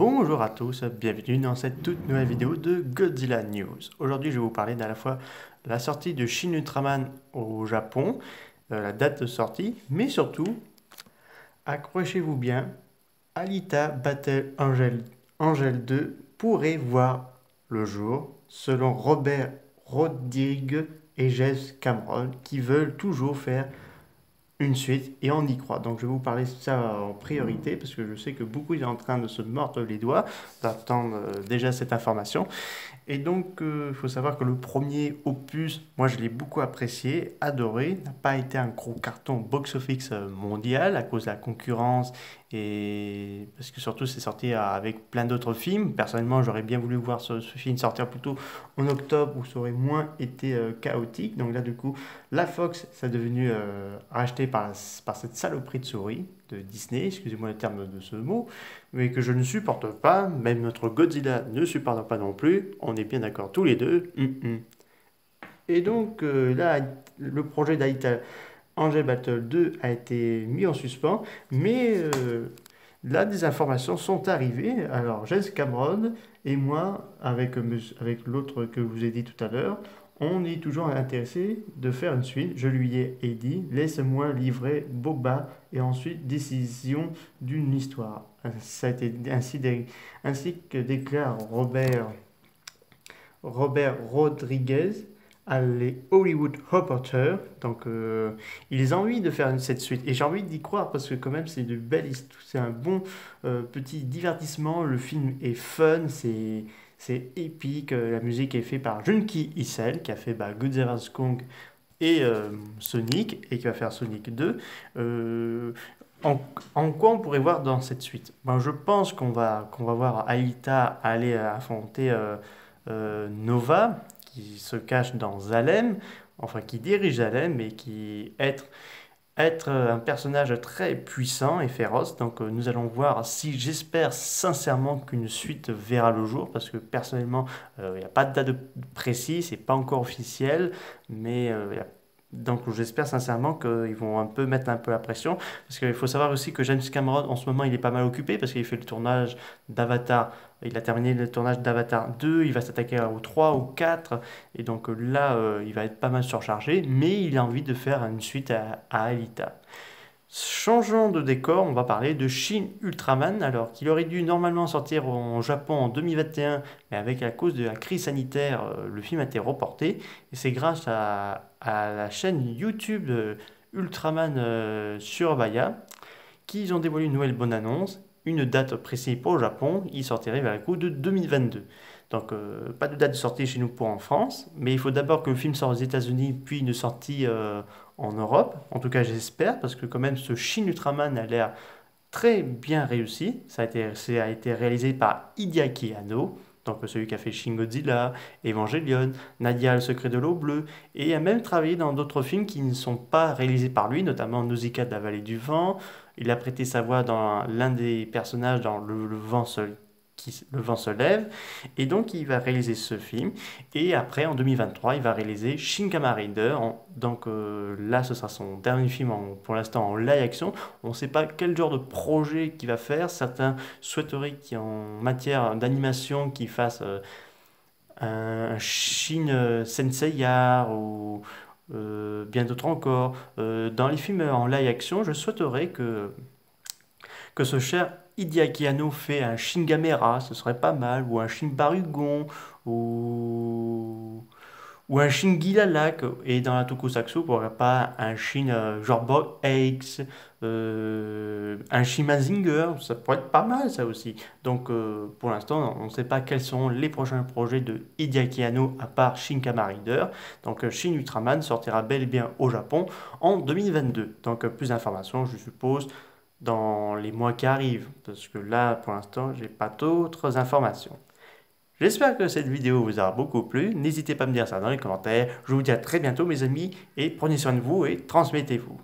Bonjour à tous, bienvenue dans cette toute nouvelle vidéo de Godzilla News. Aujourd'hui, je vais vous parler d'à la fois la sortie de Shin Ultraman au Japon, la date de sortie, mais surtout, accrochez-vous bien, Alita Battle Angel 2 pourrait voir le jour, selon Robert Rodriguez et James Cameron, qui veulent toujours faire une suite et on y croit. Donc je vais vous parler de ça en priorité parce que je sais que beaucoup sont en train de se mordre les doigts d'attendre déjà cette information. Et donc il faut savoir que le premier opus, moi je l'ai beaucoup apprécié, adoré, n'a pas été un gros carton box-office mondial à cause de la concurrence et parce que surtout c'est sorti avec plein d'autres films. Personnellement j'aurais bien voulu voir ce film sortir plutôt en octobre où ça aurait moins été chaotique. Donc là du coup la Fox ça est devenu racheté par cette saloperie de souris de Disney, excusez-moi le terme de ce mot, mais que je ne supporte pas, même notre Godzilla ne supporte pas non plus, on est bien d'accord tous les deux. Et donc là, le projet d'Alita Angel Battle 2 a été mis en suspens, mais là, des informations sont arrivées. Alors, James Cameron et moi, avec l'autre que je vous ai dit tout à l'heure, on est toujours intéressé de faire une suite. Je lui ai dit, laisse-moi livrer Boba et ensuite décision d'une histoire. Ça a été ainsi que déclare Robert Rodriguez à les Hollywood Reporter. Donc, ils ont envie de faire cette suite. Et j'ai envie d'y croire parce que quand même, c'est de belles histoires. C'est un bon petit divertissement. Le film est fun, c'est épique. La musique est faite par Junki Issel, qui a fait Godzilla Kong et Sonic, et qui va faire Sonic 2. En quoi on pourrait voir dans cette suite? Je pense qu'on va voir Alita aller affronter Nova, qui se cache dans Zalem, enfin qui dirige Zalem, et qui être un personnage très puissant et féroce. Donc nous allons voir si j'espère sincèrement qu'une suite verra le jour, parce que personnellement, il n'y a pas de date précise, c'est pas encore officiel, mais donc j'espère sincèrement qu'ils vont un peu mettre un peu la pression, parce qu'il faut savoir aussi que James Cameron en ce moment il est pas mal occupé, parce qu'il fait le tournage d'Avatar, il a terminé le tournage d'Avatar 2, il va s'attaquer au 3, au 4, et donc là il va être pas mal surchargé, mais il a envie de faire une suite à Alita. Changeons de décor, on va parler de Shin Ultraman, alors qu'il aurait dû normalement sortir au Japon en 2021, mais avec la cause de la crise sanitaire, le film a été reporté. Et c'est grâce à la chaîne YouTube de Ultraman Surabaya qu'ils ont dévoilé une nouvelle bonne annonce, une date précise pour le Japon, il sortirait vers le coup de 2022. Donc pas de date de sortie chez nous pour en France, mais il faut d'abord que le film sorte aux États-Unis, puis une sortie en Europe. En tout cas, j'espère, parce que quand même, ce Shin Ultraman a l'air très bien réussi. Ça a été réalisé par Hideaki Anno, donc celui qui a fait Shin Godzilla, Evangelion, Nadia, le secret de l'eau bleue, et a même travaillé dans d'autres films qui ne sont pas réalisés par lui, notamment Nausicaa de la vallée du vent. Il a prêté sa voix dans l'un des personnages dans le vent se lève, et donc il va réaliser ce film, et après en 2023 il va réaliser Shin Kamen Rider. Donc là ce sera son dernier film pour l'instant en live action. On ne sait pas quel genre de projet qu'il va faire. Certains souhaiteraient qu'en matière d'animation qu'il fasse un Shin Senseiya ou bien d'autres encore. Dans les films en live action, je souhaiterais que ce cher Hideaki Anno fait un Shin Gamera, ce serait pas mal, ou un Shin Barugon, ou, ou un Shin Gilalak, et dans la Tokusatsu, pourquoi pas un Shin genre Boy X, un Shin Mazinger, ça pourrait être pas mal ça aussi. Donc pour l'instant, on ne sait pas quels sont les prochains projets de Hideaki Anno à part Shin Kamen Rider. Donc Shin Ultraman sortira bel et bien au Japon en 2022. Donc plus d'informations, je suppose dans les mois qui arrivent, parce que là, pour l'instant, j'ai pas d'autres informations. J'espère que cette vidéo vous aura beaucoup plu. N'hésitez pas à me dire ça dans les commentaires. Je vous dis à très bientôt, mes amis, et prenez soin de vous et transmettez-vous.